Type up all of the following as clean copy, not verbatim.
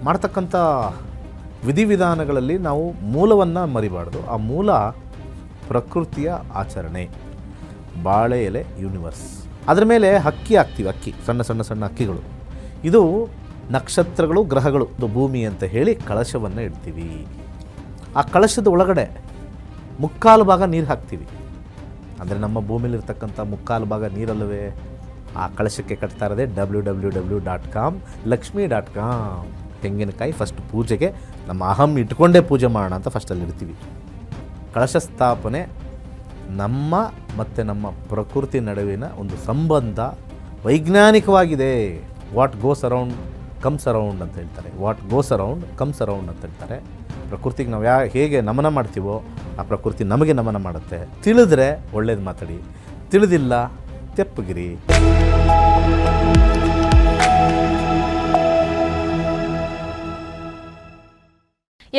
ಮಾಡ್ತಕ್ಕಂಥ ವಿಧಿವಿಧಾನಗಳಲ್ಲಿ ನಾವು ಮೂಲವನ್ನು ಮರಿಬಾರ್ದು. ಆ ಮೂಲ ಪ್ರಕೃತಿಯ ಆಚರಣೆ, ಬಾಳೆ ಎಲೆ ಯೂನಿವರ್ಸ್. ಅದರ ಮೇಲೆ ಹಕ್ಕಿ ಹಾಕ್ತೀವಿ, ಅಕ್ಕಿ, ಸಣ್ಣ ಸಣ್ಣ ಸಣ್ಣ ಅಕ್ಕಿಗಳು. ಇದು ನಕ್ಷತ್ರಗಳು, ಗ್ರಹಗಳು, ಇದು ಭೂಮಿ ಅಂತ ಹೇಳಿ ಕಳಶವನ್ನು ಇಡ್ತೀವಿ. ಆ ಕಳಶದ ಒಳಗಡೆ ಮುಕ್ಕಾಲು ಭಾಗ ನೀರು ಹಾಕ್ತೀವಿ. ಅಂದರೆ ನಮ್ಮ ಭೂಮಿಲಿರ್ತಕ್ಕಂಥ ಮುಕ್ಕಾಲು ಭಾಗ ನೀರಲ್ಲವೇ ಆ ಕಳಶಕ್ಕೆ ಕಟ್ತಾ ಇರೋದೇ www.com ಲಕ್ಷ್ಮಿ.com. ತೆಂಗಿನಕಾಯಿ ಫಸ್ಟ್ ಪೂಜೆಗೆ ನಮ್ಮ ಅಹಂ ಇಟ್ಕೊಂಡೇ ಪೂಜೆ ಮಾಡೋಣ ಅಂತ ಫಸ್ಟಲ್ಲಿ ಇಡ್ತೀವಿ. ಕಳಶ ಸ್ಥಾಪನೆ ನಮ್ಮ ಮತ್ತು ನಮ್ಮ ಪ್ರಕೃತಿ ನಡುವಿನ ಒಂದು ಸಂಬಂಧ ವೈಜ್ಞಾನಿಕವಾಗಿದೆ. What goes around comes around ಅಂತ ಹೇಳ್ತಾರೆ. What goes around comes around ಅಂತ ಹೇಳ್ತಾರೆ. ಪ್ರಕೃತಿಗೆ ನಾವು ಹೇಗೆ ನಮನ ಮಾಡ್ತೀವೋ ಆ ಪ್ರಕೃತಿ ನಮಗೆ ನಮನ ಮಾಡುತ್ತೆ. ತಿಳಿದ್ರೆ ಒಳ್ಳೇದು ಮಾತಾಡಿ, ತಿಳಿದಿಲ್ಲ ತೆಪ್ಪಗಿರಿ.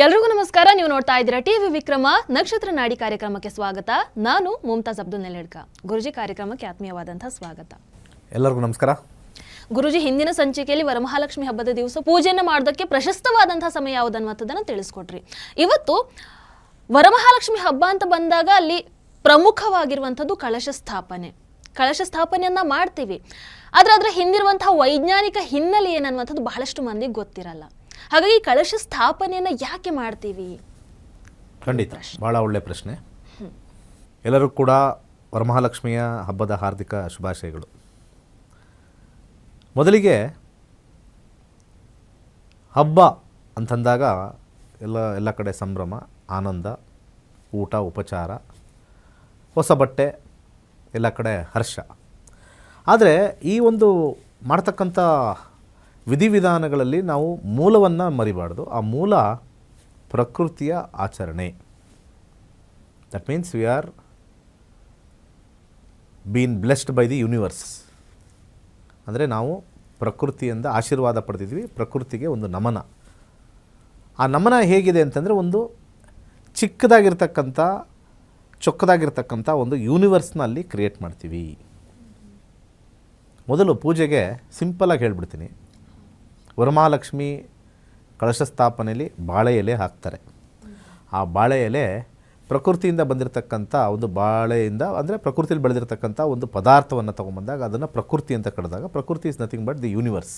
ಎಲ್ರಿಗೂ ನಮಸ್ಕಾರ. ನೀವು ನೋಡ್ತಾ ಇದ್ದೀರಾ ಟಿವಿ ವಿಕ್ರಮ ನಕ್ಷತ್ರ ನಾಡಿ ಕಾರ್ಯಕ್ರಮಕ್ಕೆ ಸ್ವಾಗತ. ನಾನು ಮುಮ್ತಾಜ್ ಅಬ್ದುಲ್ ನೆಲೆಡ್ಕ. ಗುರುಜಿ, ಕಾರ್ಯಕ್ರಮಕ್ಕೆ ಆತ್ಮೀಯವಾದಂತಹ ಸ್ವಾಗತ. ಎಲ್ಲರಿಗೂ ನಮಸ್ಕಾರ. ಗುರುಜಿ, ಹಿಂದಿನ ಸಂಚಿಕೆಯಲ್ಲಿ ವರಮಹಾಲಕ್ಷ್ಮಿ ಹಬ್ಬದ ದಿವಸ ಪೂಜೆಯನ್ನು ಮಾಡೋದಕ್ಕೆ ಪ್ರಶಸ್ತವಾದಂತಹ ಸಮಯ ಯಾವುದನ್ನುವಂಥದ್ದನ್ನು ತಿಳಿಸ್ಕೊಟ್ರಿ. ಇವತ್ತು ವರಮಹಾಲಕ್ಷ್ಮಿ ಹಬ್ಬ ಅಂತ ಬಂದಾಗ ಅಲ್ಲಿ ಪ್ರಮುಖವಾಗಿರುವಂಥದ್ದು ಕಳಶ ಸ್ಥಾಪನೆ. ಕಳಶ ಸ್ಥಾಪನೆಯನ್ನ ಮಾಡ್ತೀವಿ, ಆದರೆ ಅದರ ಹಿಂದಿರುವಂತಹ ವೈಜ್ಞಾನಿಕ ಹಿನ್ನೆಲೆ ಏನನ್ನುವಂಥದ್ದು ಬಹಳಷ್ಟು ಮಂದಿಗೆ ಗೊತ್ತಿರಲ್ಲ. ಹಾಗಾಗಿ ಕಳಶ ಸ್ಥಾಪನೆಯನ್ನ ಯಾಕೆ ಮಾಡ್ತೀವಿ? ಖಂಡಿತ ಭಾಳ ಒಳ್ಳೆಯ ಪ್ರಶ್ನೆ. ಎಲ್ಲರೂ ಕೂಡ ವರಮಹಾಲಕ್ಷ್ಮಿಯ ಹಬ್ಬದ ಹಾರ್ದಿಕ ಶುಭಾಶಯಗಳು. ಮೊದಲಿಗೆ ಹಬ್ಬ ಅಂತಂದಾಗ ಎಲ್ಲ ಕಡೆ ಸಂಭ್ರಮ, ಆನಂದ, ಊಟ, ಉಪಚಾರ, ಹೊಸ ಬಟ್ಟೆ, ಎಲ್ಲ ಕಡೆ ಹರ್ಷ. ಆದರೆ ಈ ಒಂದು ಮಾಡ್ತಕ್ಕಂಥ ವಿಧಿವಿಧಾನಗಳಲ್ಲಿ ನಾವು ಮೂಲವನ್ನು ಮರಿಬಾರ್ದು. ಆ ಮೂಲ ಪ್ರಕೃತಿಯ ಆಚರಣೆ. That means we are been blessed by the universe. ಅಂದರೆ ನಾವು ಪ್ರಕೃತಿಯಿಂದ ಆಶೀರ್ವಾದ ಪಡೆದಿದ್ವಿ. ಪ್ರಕೃತಿಗೆ ಒಂದು ನಮನ. ಆ ನಮನ ಹೇಗಿದೆ ಅಂತಂದರೆ ಒಂದು ಚಿಕ್ಕದಾಗಿರ್ತಕ್ಕಂಥ ಚೊಕ್ಕದಾಗಿರ್ತಕ್ಕಂಥ ಒಂದು ಯೂನಿವರ್ಸ್ನಲ್ಲಿ ಕ್ರಿಯೇಟ್ ಮಾಡ್ತೀವಿ. ಮೊದಲು ಪೂಜೆಗೆ ಸಿಂಪಲಾಗಿ ಹೇಳ್ಬಿಡ್ತೀನಿ. ವರಮಹಾಲಕ್ಷ್ಮಿ ಕಳಶ ಸ್ಥಾಪನೆಯಲ್ಲಿ ಬಾಳೆ ಎಲೆ ಹಾಕ್ತಾರೆ. ಆ ಬಾಳೆ ಎಲೆ ಪ್ರಕೃತಿಯಿಂದ ಬಂದಿರತಕ್ಕಂಥ ಒಂದು ಬಾಳೆಯಿಂದ, ಅಂದರೆ ಪ್ರಕೃತಿಯಲ್ಲಿ ಬೆಳೆದಿರ್ತಕ್ಕಂಥ ಒಂದು ಪದಾರ್ಥವನ್ನು ತೊಗೊಂಬಂದಾಗ ಅದನ್ನು ಪ್ರಕೃತಿ ಅಂತ ಕರೆದಾಗ, ಪ್ರಕೃತಿ is nothing but the universe.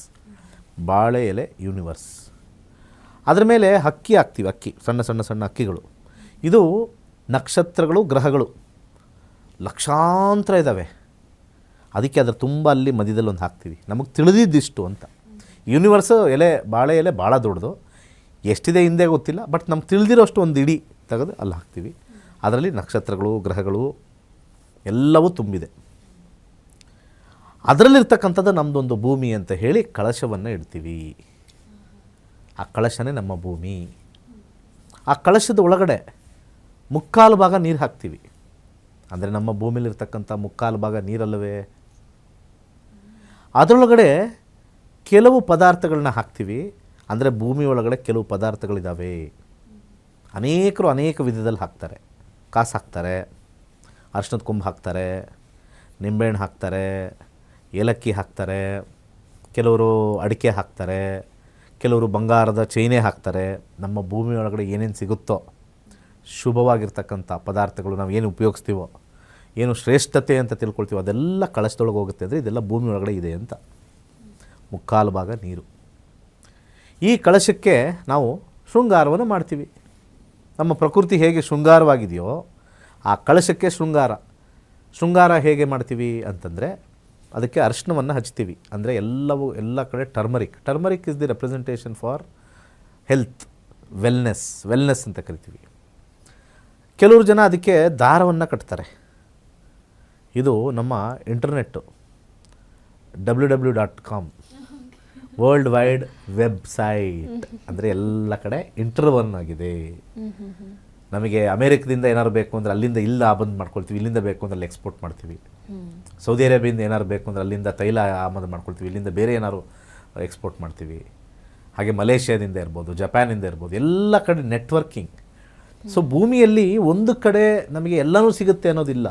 ಬಾಳೆ ಎಲೆ ಯೂನಿವರ್ಸ್. ಅದರ ಮೇಲೆ ಹಕ್ಕಿ ಹಾಕ್ತೀವಿ, ಅಕ್ಕಿ, ಸಣ್ಣ ಸಣ್ಣ ಸಣ್ಣ ಅಕ್ಕಿಗಳು. ಇದು ನಕ್ಷತ್ರಗಳು, ಗ್ರಹಗಳು ಲಕ್ಷಾಂತರ ಇದ್ದಾವೆ. ಅದಕ್ಕೆ ಅದರ ತುಂಬ ಅಲ್ಲಿ ಮಧ್ಯದಲ್ಲಿ ಒಂದು ಹಾಕ್ತೀವಿ. ನಮಗೆ ತಿಳಿದಿದ್ದಿಷ್ಟು ಅಂತ. ಯೂನಿವರ್ಸ್ ಎಲೆ, ಬಾಳೆ ಎಲೆ ಭಾಳ ದೊಡ್ಡದು, ಎಷ್ಟಿದೆ ಹಿಂದೆ ಗೊತ್ತಿಲ್ಲ, ಬಟ್ ನಮ್ಗೆ ತಿಳಿದಿರೋಷ್ಟು ಒಂದು ಇಡೀ ತೆಗೆದು ಅಲ್ಲಿ ಹಾಕ್ತೀವಿ. ಅದರಲ್ಲಿ ನಕ್ಷತ್ರಗಳು, ಗ್ರಹಗಳು ಎಲ್ಲವೂ ತುಂಬಿದೆ. ಅದರಲ್ಲಿರ್ತಕ್ಕಂಥದ್ದು ನಮ್ಮದೊಂದು ಭೂಮಿ ಅಂತ ಹೇಳಿ ಕಳಶವನ್ನು ಇಡ್ತೀವಿ. ಆ ಕಳಶನೇ ನಮ್ಮ ಭೂಮಿ. ಆ ಕಳಶದ ಒಳಗಡೆ ಮುಕ್ಕಾಲು ಭಾಗ ನೀರು ಹಾಕ್ತೀವಿ. ಅಂದರೆ ನಮ್ಮ ಭೂಮಿಲಿರ್ತಕ್ಕಂಥ ಮುಕ್ಕಾಲು ಭಾಗ ನೀರಲ್ಲವೇ. ಅದರೊಳಗಡೆ ಕೆಲವು ಪದಾರ್ಥಗಳನ್ನ ಹಾಕ್ತೀವಿ. ಅಂದರೆ ಭೂಮಿ ಒಳಗಡೆ ಕೆಲವು ಪದಾರ್ಥಗಳಿದ್ದಾವೆ. ಅನೇಕರು ಅನೇಕ ವಿಧದಲ್ಲಿ ಹಾಕ್ತಾರೆ. ಕಾಸು ಹಾಕ್ತಾರೆ, ಅರಿಶಿಣದ ಕೊಂಬು ಹಾಕ್ತಾರೆ, ನಿಂಬೆಹಣ್ಣು ಹಾಕ್ತಾರೆ, ಏಲಕ್ಕಿ ಹಾಕ್ತಾರೆ, ಕೆಲವರು ಅಡಿಕೆ ಹಾಕ್ತಾರೆ, ಕೆಲವರು ಬಂಗಾರದ ಚೈನೆ ಹಾಕ್ತಾರೆ. ನಮ್ಮ ಭೂಮಿ ಒಳಗಡೆ ಏನೇನು ಸಿಗುತ್ತೋ ಶುಭವಾಗಿರ್ತಕ್ಕಂಥ ಪದಾರ್ಥಗಳು, ನಾವು ಏನು ಉಪಯೋಗಿಸ್ತೀವೋ, ಏನು ಶ್ರೇಷ್ಠತೆ ಅಂತ ತಿಳ್ಕೊಳ್ತೀವೋ ಅದೆಲ್ಲ ಕಳಶದೊಳಗೆ ಹೋಗುತ್ತೆ. ಅಂದರೆ ಇದೆಲ್ಲ ಭೂಮಿ ಒಳಗಡೆ ಇದೆ ಅಂತ. ಮುಕ್ಕಾಲು ಭಾಗ ನೀರು. ಈ ಕಳಶಕ್ಕೆ ನಾವು ಶೃಂಗಾರವನ್ನು ಮಾಡ್ತೀವಿ. ನಮ್ಮ ಪ್ರಕೃತಿ ಹೇಗೆ ಶೃಂಗಾರವಾಗಿದೆಯೋ ಆ ಕಳಶಕ್ಕೆ ಶೃಂಗಾರ ಹೇಗೆ ಮಾಡ್ತೀವಿ ಅಂತಂದರೆ ಅದಕ್ಕೆ ಅರಿಶಿಣವನ್ನು ಹಚ್ತೀವಿ. ಅಂದರೆ ಎಲ್ಲ ಕಡೆ turmeric is the representation for health, wellness ಅಂತ ಕರಿತೀವಿ. ಕೆಲವರು ಜನ ಅದಕ್ಕೆ ದಾರವನ್ನು ಕಟ್ತಾರೆ. ಇದು ನಮ್ಮ internet www.com world wide website. ಅಂದರೆ ಎಲ್ಲ ಕಡೆ ಇಂಟರ್ವನ್ ಆಗಿದೆ. ನಮಗೆ ಅಮೇರಿಕದಿಂದ ಏನಾದ್ರು ಬೇಕು ಅಂದರೆ ಅಲ್ಲಿಂದ ಇಲ್ಲ ಬಂದು ಮಾಡ್ಕೊಳ್ತೀವಿ, ಇಲ್ಲಿಂದ ಬೇಕು ಅಂದರೆ ಅಲ್ಲಿ ಎಕ್ಸ್ಪೋರ್ಟ್ ಮಾಡ್ತೀವಿ. ಸೌದಿ ಅರೇಬಿಯಿಂದ ಏನಾದ್ರು ಬೇಕು ಅಂದರೆ ಅಲ್ಲಿಂದ ತೈಲ ಆಮದು ಮಾಡ್ಕೊಳ್ತೀವಿ, ಇಲ್ಲಿಂದ ಬೇರೆ ಏನಾದ್ರು ಎಕ್ಸ್ಪೋರ್ಟ್ ಮಾಡ್ತೀವಿ. ಹಾಗೆ ಮಲೇಷ್ಯಾದಿಂದ ಇರ್ಬೋದು, ಜಪಾನಿಂದ ಇರ್ಬೋದು, ಎಲ್ಲ ಕಡೆ ನೆಟ್ವರ್ಕಿಂಗ್. ಸೊ ಭೂಮಿಯಲ್ಲಿ ಒಂದು ಕಡೆ ನಮಗೆ ಎಲ್ಲನೂ ಸಿಗುತ್ತೆ ಅನ್ನೋದಿಲ್ಲ.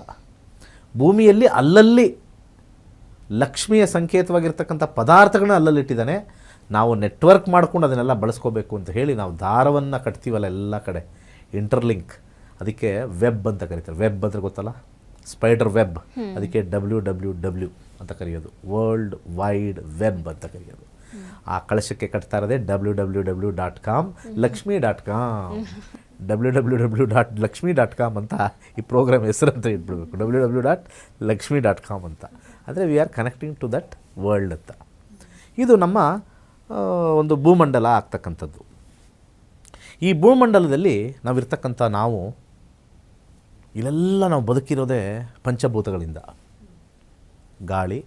ಭೂಮಿಯಲ್ಲಿ ಅಲ್ಲಲ್ಲಿ ಲಕ್ಷ್ಮಿಯ ಸಂಕೇತವಾಗಿರ್ತಕ್ಕಂಥ ಪದಾರ್ಥಗಳನ್ನ ಅಲ್ಲಲ್ಲಿಟ್ಟಿದ್ದಾನೆ. ನಾವು ನೆಟ್ವರ್ಕ್ ಮಾಡ್ಕೊಂಡು ಅದನ್ನೆಲ್ಲ ಬಳಸ್ಕೋಬೇಕು ಅಂತ ಹೇಳಿ ನಾವು ದಾರವನ್ನು ಕಟ್ತೀವಲ್ಲ ಎಲ್ಲ ಕಡೆ, ಇಂಟರ್ಲಿಂಕ್, ಅದಕ್ಕೆ ವೆಬ್ ಅಂತ ಕರೀತಾರೆ. ವೆಬ್ ಅಂದರೆ ಗೊತ್ತಲ್ಲ, ಸ್ಪೈಡರ್ ವೆಬ್, ಅದಕ್ಕೆ WWW ಅಂತ ಕರೆಯೋದು, ವರ್ಲ್ಡ್ ವೈಡ್ ವೆಬ್ ಅಂತ ಕರೆಯೋದು. ಆ ಕಳಶಕ್ಕೆ ಕಟ್ತಾ ಇರೋದೇ www.com, ಲಕ್ಷ್ಮಿ.com, www.lakshmi.com ಅಂತ ಈ ಪ್ರೋಗ್ರಾಮ್ ಹೆಸರು ಅಂತ ಇಟ್ಬಿಡ್ಬೇಕು, www.lakshmi.com ಅಂತ. ಅಂದರೆ we are connecting to that world ಅಂತ. ಇದು ನಮ್ಮ ಒಂದು ಭೂಮಂಡಲ ಆಗ್ತಕ್ಕಂಥದ್ದು. ಈ ಭೂಮಂಡಲದಲ್ಲಿ ನಾವಿರ್ತಕ್ಕಂಥ ನಾವು ಇಲ್ಲೆಲ್ಲ ನಾವು ಬದುಕಿರೋದೇ ಪಂಚಭೂತಗಳಿಂದ. ಗಾಳಿ,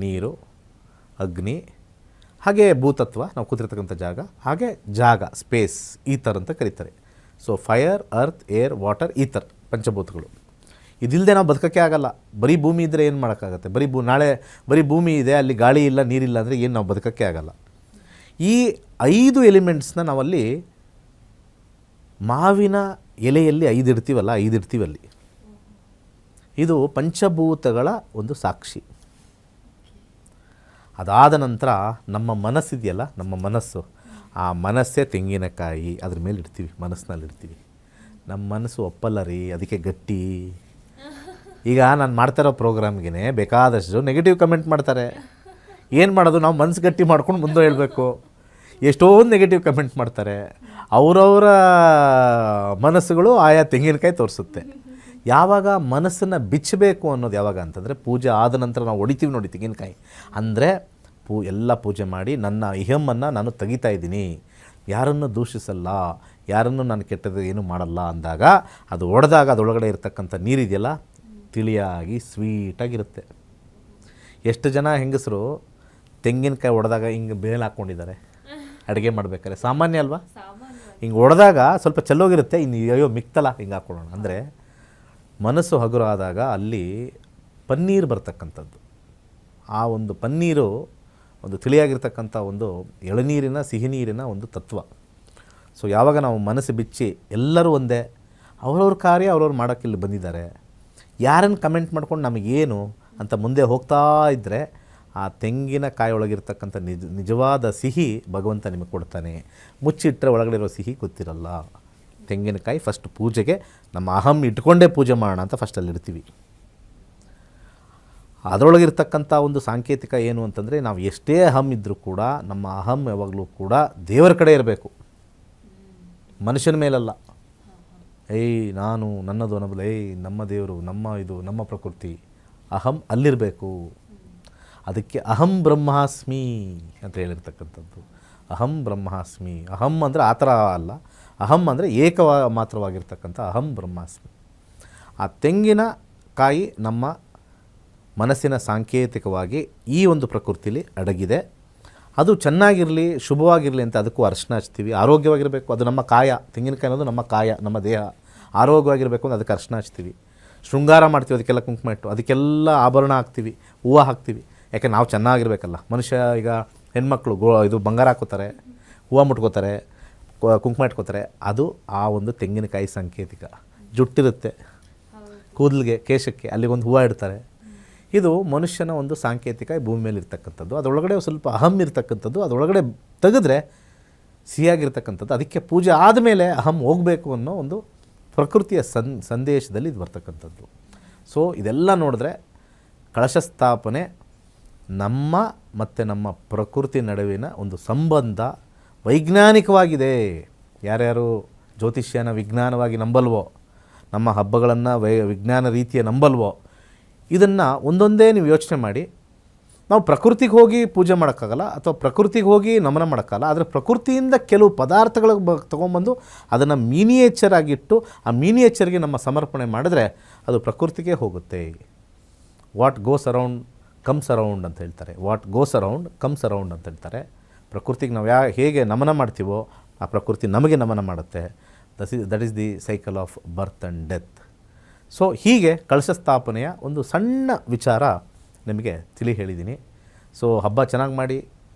ನೀರು, ಅಗ್ನಿ, ಹಾಗೆ ಭೂತತ್ವ ನಾವು ಕೂತಿರ್ತಕ್ಕಂಥ ಜಾಗ, ಹಾಗೆ ಜಾಗ ಸ್ಪೇಸ್, ಈಥರ್ ಅಂತ ಕರೀತಾರೆ. So fire, earth, air, water, ether ಪಂಚಭೂತಗಳು. ಇದಿಲ್ಲದೆ ನಾವು ಬದುಕೋಕ್ಕೆ ಆಗಲ್ಲ. ಬರೀ ಭೂಮಿ ಇದ್ದರೆ ಏನು ಮಾಡೋಕ್ಕಾಗತ್ತೆ? ನಾಳೆ ಬರೀ ಭೂಮಿ ಇದೆ, ಅಲ್ಲಿ ಗಾಳಿ ಇಲ್ಲ, ನೀರಿಲ್ಲ ಅಂದರೆ ಏನು ನಾವು ಬದುಕೋಕ್ಕೆ ಆಗಲ್ಲ. ಈ 5 ಎಲಿಮೆಂಟ್ಸ್ನ ನಾವಲ್ಲಿ ಮಾವಿನ ಎಲೆಯಲ್ಲಿ 5 ಇಡ್ತೀವಲ್ಲ, 5 ಇಡ್ತೀವಲ್ಲಿ. ಇದು ಪಂಚಭೂತಗಳ ಒಂದು ಸಾಕ್ಷಿ. ಅದಾದ ನಂತರ ನಮ್ಮ ಮನಸ್ಸಿದೆಯಲ್ಲ, ನಮ್ಮ ಮನಸ್ಸು, ಆ ಮನಸ್ಸೇ ತೆಂಗಿನಕಾಯಿ, ಅದ್ರ ಮೇಲೆ ಇಡ್ತೀವಿ, ಮನಸ್ಸಿನಲ್ಲಿ ಇಡ್ತೀವಿ. ನಮ್ಮ ಮನಸ್ಸು ಒಪ್ಪಲ್ಲ ರೀ, ಅದಕ್ಕೆ ಗಟ್ಟಿ. ಈಗ ನಾನು ಮಾಡ್ತಾರೋ ಪ್ರೋಗ್ರಾಮ್ಗೆ ಬೇಕಾದಷ್ಟು ನೆಗೆಟಿವ್ ಕಮೆಂಟ್ ಮಾಡ್ತಾರೆ. ಏನು ಮಾಡೋದು? ನಾವು ಮನಸ್ಸು ಗಟ್ಟಿ ಮಾಡ್ಕೊಂಡು ಮುಂದೆ ಹೇಳಬೇಕು. ಎಷ್ಟೊಂದು ನೆಗೆಟಿವ್ ಕಮೆಂಟ್ ಮಾಡ್ತಾರೆ. ಅವರವರ ಮನಸ್ಸುಗಳು ಆಯಾ ತೆಂಗಿನಕಾಯಿ ತೋರಿಸುತ್ತೆ. ಯಾವಾಗ ಮನಸ್ಸನ್ನು ಬಿಚ್ಚಬೇಕು ಅನ್ನೋದು ಯಾವಾಗ ಅಂತಂದರೆ, ಪೂಜೆ ಆದ ನಂತರ ನಾವು ಹೊಡಿತೀವಿ ನೋಡಿ ತೆಂಗಿನಕಾಯಿ, ಅಂದರೆ ಎಲ್ಲ ಪೂಜೆ ಮಾಡಿ ನನ್ನ ಇಹಮ್ಮನ್ನು ನಾನು ತೆಗಿತಾ ಇದ್ದೀನಿ, ಯಾರನ್ನು ದೂಷಿಸಲ್ಲ, ಯಾರನ್ನು ನಾನು ಕೆಟ್ಟದ್ದು ಏನೂ ಮಾಡಲ್ಲ ಅಂದಾಗ, ಅದು ಹೊಡೆದಾಗ ಅದರೊಳಗಡೆ ಇರತಕ್ಕಂಥ ನೀರಿದೆಯಲ್ಲ, ತಿಳಿಯಾಗಿ ಸ್ವೀಟಾಗಿರುತ್ತೆ. ಎಷ್ಟು ಜನ ಹೆಂಗಸರು ತೆಂಗಿನಕಾಯಿ ಹೊಡೆದಾಗ ಹಿಂಗೆ ಬೇಲ್ ಹಾಕ್ಕೊಂಡಿದ್ದಾರೆ ಅಡುಗೆ ಮಾಡ್ಬೇಕಾದ್ರೆ? ಸಾಮಾನ್ಯ ಅಲ್ವಾ? ಹಿಂಗೆ ಹೊಡೆದಾಗ ಸ್ವಲ್ಪ ಚೆಲ್ಲೋಗಿರುತ್ತೆ, ಇನ್ನು ಅಯ್ಯೋ ಮಿಕ್ತಲ್ಲ ಹಿಂಗೆ ಹಾಕ್ಕೊಳ್ಳೋಣ ಅಂದರೆ. ಮನಸ್ಸು ಹಗುರ ಆದಾಗ ಅಲ್ಲಿ ಪನ್ನೀರು ಬರ್ತಕ್ಕಂಥದ್ದು. ಆ ಒಂದು ಪನ್ನೀರು ಒಂದು ತಿಳಿಯಾಗಿರ್ತಕ್ಕಂಥ ಒಂದು ಎಳನೀರಿನ, ಸಿಹಿ ನೀರಿನ ಒಂದು ತತ್ವ. ಸೊ ಯಾವಾಗ ನಾವು ಮನಸ್ಸು ಬಿಚ್ಚಿ ಎಲ್ಲರೂ ಒಂದೇ, ಅವ್ರವ್ರ ಕಾರ್ಯ ಅವ್ರವ್ರು ಮಾಡೋಕ್ಕಿಲ್ಲಿ ಬಂದಿದ್ದಾರೆ, ಯಾರನ್ನು ಕಮೆಂಟ್ ಮಾಡ್ಕೊಂಡು ನಮಗೇನು ಅಂತ ಮುಂದೆ ಹೋಗ್ತಾ ಇದ್ದರೆ, ಆ ತೆಂಗಿನಕಾಯಿ ಒಳಗಿರ್ತಕ್ಕಂಥ ನಿಜವಾದ ಸಿಹಿ ಭಗವಂತ ನಿಮಗೆ ಕೊಡ್ತಾನೆ. ಮುಚ್ಚಿಟ್ಟರೆ ಒಳಗಡೆ ಇರೋ ಸಿಹಿ ಗೊತ್ತಿರಲ್ಲ. ತೆಂಗಿನಕಾಯಿ ಫಸ್ಟ್ ಪೂಜೆಗೆ ನಮ್ಮ ಅಹಂ ಇಟ್ಕೊಂಡೇ ಪೂಜೆ ಮಾಡೋಣ ಅಂತ ಫಸ್ಟಲ್ಲಿ ಇಡ್ತೀವಿ. ಅದರೊಳಗಿರ್ತಕ್ಕಂಥ ಒಂದು ಸಾಂಕೇತಿಕ ಏನು ಅಂತಂದರೆ, ನಾವು ಎಷ್ಟೇ ಅಹಂ ಇದ್ದರೂ ಕೂಡ ನಮ್ಮ ಅಹಂ ಯಾವಾಗಲೂ ಕೂಡ ದೇವರ ಕಡೆ ಇರಬೇಕು, ಮನುಷ್ಯನ ಮೇಲಲ್ಲ. ಏಯ್ ನಾನು ನನ್ನದು ಅನ್ನೋದು, ಏಯ್ ನಮ್ಮ ದೇವರು, ನಮ್ಮ ಇದು, ನಮ್ಮ ಪ್ರಕೃತಿ, ಅಹಂ ಅಲ್ಲಿರಬೇಕು. ಅದಕ್ಕೆ ಅಹಂ ಬ್ರಹ್ಮಾಸ್ಮಿ ಅಂತ ಹೇಳಿರ್ತಕ್ಕಂಥದ್ದು. ಅಹಂ ಬ್ರಹ್ಮಾಸ್ಮಿ. ಅಹಂ ಅಂದರೆ ಆ ಥರ ಅಲ್ಲ, ಅಹಂ ಅಂದರೆ ಮಾತ್ರವಾಗಿರ್ತಕ್ಕಂಥ ಅಹಂ ಬ್ರಹ್ಮಾಸ್ಮಿ. ಆ ತೆಂಗಿನಕಾಯಿ ನಮ್ಮ ಮನಸ್ಸಿನ ಸಾಂಕೇತಿಕವಾಗಿ ಈ ಒಂದು ಪ್ರಕೃತಿಲಿ ಅಡಗಿದೆ. ಅದು ಚೆನ್ನಾಗಿರಲಿ, ಶುಭವಾಗಿರಲಿ ಅಂತ ಅದಕ್ಕೂ ಅರ್ಶಿನ ಹಚ್ತೀವಿ. ಆರೋಗ್ಯವಾಗಿರಬೇಕು, ಅದು ನಮ್ಮ ಕಾಯ. ತೆಂಗಿನಕಾಯಿ ಅನ್ನೋದು ನಮ್ಮ ಕಾಯ, ನಮ್ಮ ದೇಹ ಆರೋಗ್ಯವಾಗಿರಬೇಕು ಅಂತ ಅದಕ್ಕೆ ಅರ್ಶಿನ ಹಚ್ತೀವಿ. ಶೃಂಗಾರ ಮಾಡ್ತೀವಿ, ಅದಕ್ಕೆಲ್ಲ ಕುಂಕುಮ ಇಟ್ಟು, ಅದಕ್ಕೆಲ್ಲ ಆಭರಣ ಹಾಕ್ತೀವಿ, ಹೂವು ಹಾಕ್ತೀವಿ. ಯಾಕೆ ನಾವು ಚೆನ್ನಾಗಿರ್ಬೇಕಲ್ಲ. ಮನುಷ್ಯ ಈಗ ಹೆಣ್ಮಕ್ಳು ಇದು ಬಂಗಾರ ಹಾಕೋತಾರೆ, ಹೂವು ಮುಟ್ಕೋತಾರೆ, ಕುಂಕುಮ ಇಟ್ಕೋತಾರೆ. ಅದು ಆ ಒಂದು ತೆಂಗಿನಕಾಯಿ ಸಾಂಕೇತಿಕ. ಜುಟ್ಟಿರುತ್ತೆ ಕೂದಲಿಗೆ, ಕೇಶಕ್ಕೆ, ಅಲ್ಲಿಗೊಂದು ಹೂವು ಇಡ್ತಾರೆ. ಇದು ಮನುಷ್ಯನ ಒಂದು ಸಾಂಕೇತಿಕ ಭೂಮಿ ಮೇಲೆ ಇರ್ತಕ್ಕಂಥದ್ದು. ಅದರೊಳಗಡೆ ಸ್ವಲ್ಪ ಅಹಂ ಇರ್ತಕ್ಕಂಥದ್ದು, ಅದರೊಳಗಡೆ ತೆಗೆದ್ರೆ ಸಿಹಿಯಾಗಿರ್ತಕ್ಕಂಥದ್ದು. ಅದಕ್ಕೆ ಪೂಜೆ ಆದಮೇಲೆ ಅಹಂ ಹೋಗಬೇಕು ಅನ್ನೋ ಒಂದು ಪ್ರಕೃತಿಯ ಸಂದೇಶದಲ್ಲಿ ಇದು ಬರ್ತಕ್ಕಂಥದ್ದು. ಸೊ ಇದೆಲ್ಲ ನೋಡಿದ್ರೆ ಕಳಶ ಸ್ಥಾಪನೆ ನಮ್ಮ ಮತ್ತು ನಮ್ಮ ಪ್ರಕೃತಿ ನಡುವಿನ ಒಂದು ಸಂಬಂಧ ವೈಜ್ಞಾನಿಕವಾಗಿದೆ. ಯಾರ್ಯಾರು ಜ್ಯೋತಿಷ್ಯನ ವಿಜ್ಞಾನವಾಗಿ ನಂಬಲ್ವೋ, ನಮ್ಮ ಹಬ್ಬಗಳನ್ನು ವಿಜ್ಞಾನ ರೀತಿಯ ನಂಬಲ್ವೋ, ಇದನ್ನು ಒಂದೊಂದೇ ನೀವು ಯೋಚನೆ ಮಾಡಿ. ನಾವು ಪ್ರಕೃತಿಗೆ ಹೋಗಿ ಪೂಜೆ ಮಾಡೋಕ್ಕಾಗಲ್ಲ, ಅಥವಾ ಪ್ರಕೃತಿಗೆ ಹೋಗಿ ನಮನ ಮಾಡೋಕ್ಕಾಗಲ್ಲ. ಆದರೆ ಪ್ರಕೃತಿಯಿಂದ ಕೆಲವು ಪದಾರ್ಥಗಳು ತೊಗೊಂಬಂದು ಅದನ್ನು ಮಿನಿಯೇಚರ್ ಆಗಿಟ್ಟು ಆ ಮಿನಿಯೇಚರ್ಗೆ ನಮ್ಮ ಸಮರ್ಪಣೆ ಮಾಡಿದ್ರೆ ಅದು ಪ್ರಕೃತಿಗೆ ಹೋಗುತ್ತೆ. What goes around comes around ಅಂತ ಹೇಳ್ತಾರೆ. What goes around comes around ಅಂತ ಹೇಳ್ತಾರೆ. ಪ್ರಕೃತಿಗೆ ನಾವು ಹೇಗೆ ನಮನ ಮಾಡ್ತೀವೋ ಆ ಪ್ರಕೃತಿ ನಮಗೆ ನಮನ ಮಾಡುತ್ತೆ. That is the cycle of birth and death. So ಹೀಗೆ ಕಳಶ ಸ್ಥಾಪನೆಯ ಒಂದು ಸಣ್ಣ ವಿಚಾರ ನಿಮಗೆ ತಿಳಿ ಹೇಳಿದ್ದೀನಿ. ಸೊ ಹಬ್ಬ ಚೆನ್ನಾಗಿ ಮಾಡಿ,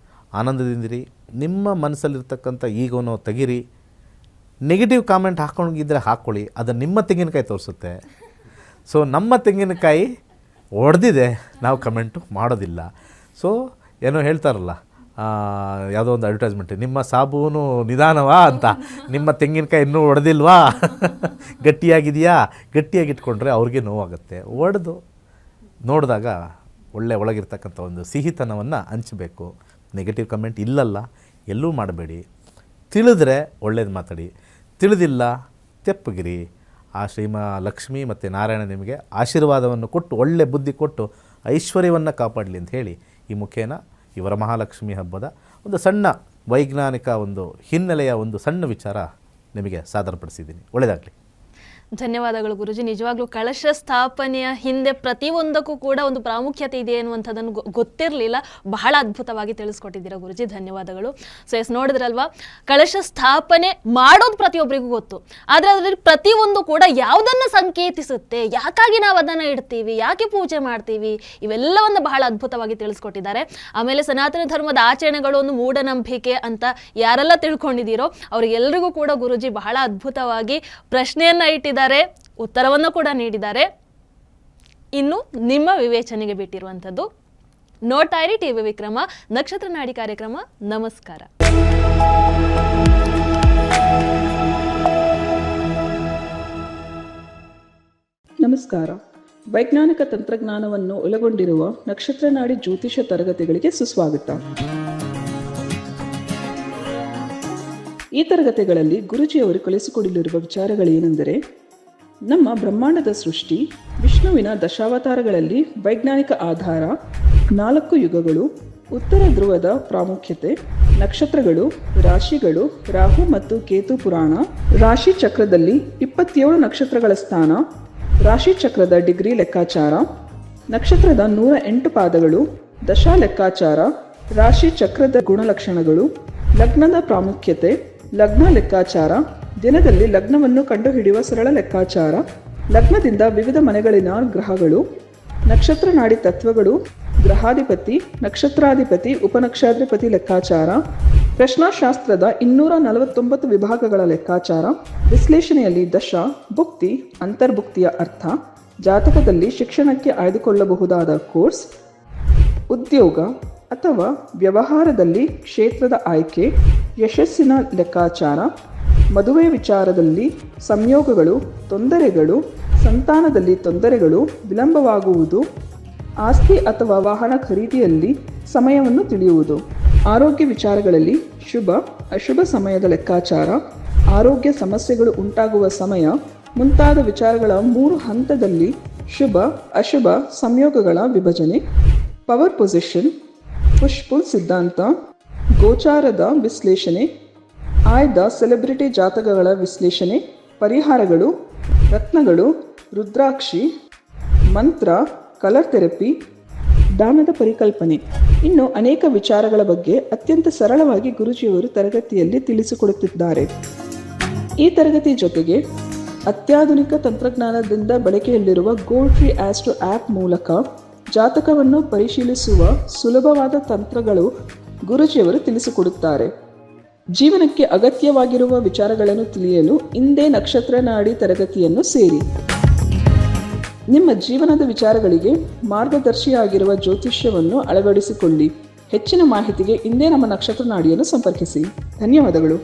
ಆನಂದದಿಂದಿರಿ. ನಿಮ್ಮ ಮನಸ್ಸಲ್ಲಿರ್ತಕ್ಕಂಥ ಈಗೋನೋ ತೆಗಿರಿ. ನೆಗೆಟಿವ್ ಕಾಮೆಂಟ್ ಹಾಕ್ಕೊಂಡಿದ್ದರೆ ಹಾಕ್ಕೊಳ್ಳಿ, ಅದು ನಿಮ್ಮ ತೆಂಗಿನಕಾಯಿ ತೋರಿಸುತ್ತೆ. ಸೊ ನಮ್ಮ ತೆಂಗಿನಕಾಯಿ ಒಡೆದಿದೆ, ನಾವು ಕಮೆಂಟು ಮಾಡೋದಿಲ್ಲ. ಸೊ ಏನೋ ಹೇಳ್ತಾರಲ್ಲ, ಯಾವುದೋ ಒಂದು ಅಡ್ವರ್ಟೈಸ್ಮೆಂಟ್, ನಿಮ್ಮ ಸಾಬೂನು ನಿಧಾನವಾ ಅಂತ, ನಿಮ್ಮ ತೆಂಗಿನಕಾಯಿ ಇನ್ನೂ ಒಡೆದಿಲ್ವಾ, ಗಟ್ಟಿಯಾಗಿದೆಯಾ, ಗಟ್ಟಿಯಾಗಿಟ್ಕೊಂಡ್ರೆ ಅವ್ರಿಗೆ ನೋವಾಗುತ್ತೆ. ಒಡೆದು ನೋಡಿದಾಗ ಒಳಗಿರ್ತಕ್ಕಂಥ ಒಂದು ಸಿಹಿತನವನ್ನು ಹಂಚಬೇಕು. ನೆಗೆಟಿವ್ ಕಮೆಂಟ್ ಇಲ್ಲಲ್ಲ, ಎಲ್ಲೂ ಮಾಡಬೇಡಿ. ತಿಳಿದ್ರೆ ಒಳ್ಳೇದು ಮಾತಾಡಿ, ತಿಳಿದಿಲ್ಲ ತೆಪ್ಪಗಿರಿ. ಆ ಲಕ್ಷ್ಮಿ ಮತ್ತು ನಾರಾಯಣ ನಿಮಗೆ ಆಶೀರ್ವಾದವನ್ನು ಕೊಟ್ಟು, ಒಳ್ಳೆ ಬುದ್ಧಿ ಕೊಟ್ಟು ಐಶ್ವರ್ಯವನ್ನು ಕಾಪಾಡಲಿ ಅಂತ ಹೇಳಿ ಈ ಮುಖೇನ ಈ ವರಮಹಾಲಕ್ಷ್ಮಿ ಹಬ್ಬದ ಒಂದು ಸಣ್ಣ ವೈಜ್ಞಾನಿಕ ಒಂದು ಹಿನ್ನೆಲೆಯ ಒಂದು ಸಣ್ಣ ವಿಚಾರ ನಿಮಗೆ ಸಾದರಪಡಿಸಿದ್ದೀನಿ. ಒಳ್ಳೆಯದಾಗಲಿ. ಧನ್ಯವಾದಗಳು ಗುರುಜಿ. ನಿಜವಾಗ್ಲೂ ಕಳಶ ಸ್ಥಾಪನೆಯ ಹಿಂದೆ ಪ್ರತಿಯೊಂದಕ್ಕೂ ಕೂಡ ಒಂದು ಪ್ರಾಮುಖ್ಯತೆ ಇದೆ ಅನ್ನುವಂಥದ್ದನ್ನು ಗೊತ್ತಿರಲಿಲ್ಲ. ಬಹಳ ಅದ್ಭುತವಾಗಿ ತಿಳಿಸ್ಕೊಟ್ಟಿದ್ದೀರಾ ಗುರುಜಿ, ಧನ್ಯವಾದಗಳು. ಸೊ ನೋಡಿದ್ರಲ್ವಾ, ಕಳಶ ಸ್ಥಾಪನೆ ಮಾಡೋದು ಪ್ರತಿಯೊಬ್ಬರಿಗೂ ಗೊತ್ತು, ಆದರೆ ಅದರಲ್ಲಿ ಪ್ರತಿಯೊಂದು ಕೂಡ ಯಾವುದನ್ನು ಸಂಕೇತಿಸುತ್ತೆ, ಯಾಕಾಗಿ ನಾವು ಅದನ್ನು ಇಡ್ತೀವಿ, ಯಾಕೆ ಪೂಜೆ ಮಾಡ್ತೀವಿ, ಇವೆಲ್ಲವನ್ನು ಬಹಳ ಅದ್ಭುತವಾಗಿ ತಿಳಿಸ್ಕೊಟ್ಟಿದ್ದಾರೆ. ಆಮೇಲೆ ಸನಾತನ ಧರ್ಮದ ಆಚರಣೆಗಳು ಒಂದು ಮೂಢನಂಬಿಕೆ ಅಂತ ಯಾರೆಲ್ಲ ತಿಳ್ಕೊಂಡಿದ್ದೀರೋ ಅವರಿಗೆಲ್ಲರಿಗೂ ಕೂಡ ಗುರುಜಿ ಬಹಳ ಅದ್ಭುತವಾಗಿ ಪ್ರಶ್ನೆಯನ್ನು ಇಟ್ಟಿದ್ದಾರೆ, ಉತ್ತರವನ್ನು ಕೂಡ ನೀಡಿದ್ದಾರೆ. ಇನ್ನು ನಿಮ್ಮ ವಿವೇಚನೆಗೆ ಬಿಟ್ಟಿರುವಂಥದ್ದು. ನೋಡ್ತಾ ಇರಿ ಟಿವಿ ವಿಕ್ರಮ, ನಕ್ಷತ್ರ ನಾಡಿ ಕಾರ್ಯಕ್ರಮ. ನಮಸ್ಕಾರ. ನಮಸ್ಕಾರ. ವೈಜ್ಞಾನಿಕ ತಂತ್ರಜ್ಞಾನವನ್ನು ಒಳಗೊಂಡಿರುವ ನಕ್ಷತ್ರ ನಾಡಿ ಜ್ಯೋತಿಷ ತರಗತಿಗಳಿಗೆ ಸುಸ್ವಾಗತ. ಈ ತರಗತಿಗಳಲ್ಲಿ ಗುರುಜಿಯವರು ಕಲಿಸಿಕೊಡಲಿರುವ ವಿಚಾರಗಳೇನೆಂದರೆ, ನಮ್ಮ ಬ್ರಹ್ಮಾಂಡದ ಸೃಷ್ಟಿ, ವಿಷ್ಣುವಿನ ದಶಾವತಾರಗಳಲ್ಲಿ ವೈಜ್ಞಾನಿಕ ಆಧಾರ, 4 ಯುಗಗಳು, ಉತ್ತರ ಧ್ರುವದ ಪ್ರಾಮುಖ್ಯತೆ, ನಕ್ಷತ್ರಗಳು, ರಾಶಿಗಳು, ರಾಹು ಮತ್ತು ಕೇತು ಪುರಾಣ, ರಾಶಿ ಚಕ್ರದಲ್ಲಿ 27 ನಕ್ಷತ್ರಗಳ ಸ್ಥಾನ, ರಾಶಿ ಚಕ್ರದ ಡಿಗ್ರಿ ಲೆಕ್ಕಾಚಾರ, ನಕ್ಷತ್ರದ 108 ಪಾದಗಳು, ದಶಾ ಲೆಕ್ಕಾಚಾರ, ರಾಶಿ ಚಕ್ರದ ಗುಣಲಕ್ಷಣಗಳು, ಲಗ್ನದ ಪ್ರಾಮುಖ್ಯತೆ, ಲಗ್ನ ಲೆಕ್ಕಾಚಾರ, ದಿನದಲ್ಲಿ ಲಗ್ನವನ್ನು ಕಂಡುಹಿಡಿಯುವ ಸರಳ ಲೆಕ್ಕಾಚಾರ, ಲಗ್ನದಿಂದ ವಿವಿಧ ಮನೆಗಳಿನ ಗ್ರಹಗಳು, ನಕ್ಷತ್ರ ನಾಡಿ ತತ್ವಗಳು, ಗ್ರಹಾಧಿಪತಿ, ನಕ್ಷತ್ರಾಧಿಪತಿ, ಉಪನಕ್ಷತ್ರಾಧಿಪತಿ ಲೆಕ್ಕಾಚಾರ, ಪ್ರಶ್ನಾಶಾಸ್ತ್ರದ 249 ವಿಭಾಗಗಳ ಲೆಕ್ಕಾಚಾರ, ವಿಶ್ಲೇಷಣೆಯಲ್ಲಿ ದಶ, ಭುಕ್ತಿ, ಅಂತರ್ಭುಕ್ತಿಯ ಅರ್ಥ, ಜಾತಕದಲ್ಲಿ ಶಿಕ್ಷಣಕ್ಕೆ ಆಯ್ದುಕೊಳ್ಳಬಹುದಾದ ಕೋರ್ಸ್, ಉದ್ಯೋಗ ಅಥವಾ ವ್ಯವಹಾರದಲ್ಲಿ ಕ್ಷೇತ್ರದ ಆಯ್ಕೆ, ಯಶಸ್ಸಿನ ಲೆಕ್ಕಾಚಾರ, ಮದುವೆ ವಿಚಾರದಲ್ಲಿ ಸಂಯೋಗಗಳು, ತೊಂದರೆಗಳು, ಸಂತಾನದಲ್ಲಿ ತೊಂದರೆಗಳು, ವಿಳಂಬವಾಗುವುದು, ಆಸ್ತಿ ಅಥವಾ ವಾಹನ ಖರೀದಿಯಲ್ಲಿ ಸಮಯವನ್ನು ತಿಳಿಯುವುದು, ಆರೋಗ್ಯ ವಿಚಾರಗಳಲ್ಲಿ ಶುಭ ಅಶುಭ ಸಮಯದ ಲೆಕ್ಕಾಚಾರ, ಆರೋಗ್ಯ ಸಮಸ್ಯೆಗಳು ಉಂಟಾಗುವ ಸಮಯ ಮುಂತಾದ ವಿಚಾರಗಳ 3 ಹಂತದಲ್ಲಿ ಶುಭ ಅಶುಭ ಸಂಯೋಗಗಳ ವಿಭಜನೆ, ಪವರ್ ಪೊಸಿಷನ್, ಪುಷ್ ಪುಲ್ ಸಿದ್ಧಾಂತ, ಗೋಚಾರದ ವಿಶ್ಲೇಷಣೆ, ಆಯ್ದ ಸೆಲೆಬ್ರಿಟಿ ಜಾತಕಗಳ ವಿಶ್ಲೇಷಣೆ, ಪರಿಹಾರಗಳು, ರತ್ನಗಳು, ರುದ್ರಾಕ್ಷಿ, ಮಂತ್ರ, ಕಲರ್ ಥೆರಪಿ, ದಾನದ ಪರಿಕಲ್ಪನೆ, ಇನ್ನು ಅನೇಕ ವಿಚಾರಗಳ ಬಗ್ಗೆ ಅತ್ಯಂತ ಸರಳವಾಗಿ ಗುರುಜಿಯವರು ತರಗತಿಯಲ್ಲಿ ತಿಳಿಸಿಕೊಡುತ್ತಿದ್ದಾರೆ. ಈ ತರಗತಿ ಜೊತೆಗೆ ಅತ್ಯಾಧುನಿಕ ತಂತ್ರಜ್ಞಾನದಿಂದ ಬಳಕೆಯಲ್ಲಿರುವ ಗೋಲ್ಡ್ ಟ್ರೀ ಆಸ್ಟ್ರೋ ಆ್ಯಪ್ ಮೂಲಕ ಜಾತಕವನ್ನು ಪರಿಶೀಲಿಸುವ ಸುಲಭವಾದ ತಂತ್ರಗಳು ಗುರುಜಿಯವರು ತಿಳಿಸಿಕೊಡುತ್ತಾರೆ. ಜೀವನಕ್ಕೆ ಅಗತ್ಯವಾಗಿರುವ ವಿಚಾರಗಳನ್ನು ತಿಳಿಯಲು ಇಂದೇ ನಕ್ಷತ್ರ ನಾಡಿ ತರಗತಿಯನ್ನು ಸೇರಿ. ನಿಮ್ಮ ಜೀವನದ ವಿಚಾರಗಳಿಗೆ ಮಾರ್ಗದರ್ಶಿಯಾಗಿರುವ ಜ್ಯೋತಿಷ್ಯವನ್ನು ಅಳವಡಿಸಿಕೊಳ್ಳಿ. ಹೆಚ್ಚಿನ ಮಾಹಿತಿಗೆ ಇಂದೇ ನಮ್ಮ ನಕ್ಷತ್ರ ನಾಡಿಯನ್ನು ಸಂಪರ್ಕಿಸಿ. ಧನ್ಯವಾದಗಳು.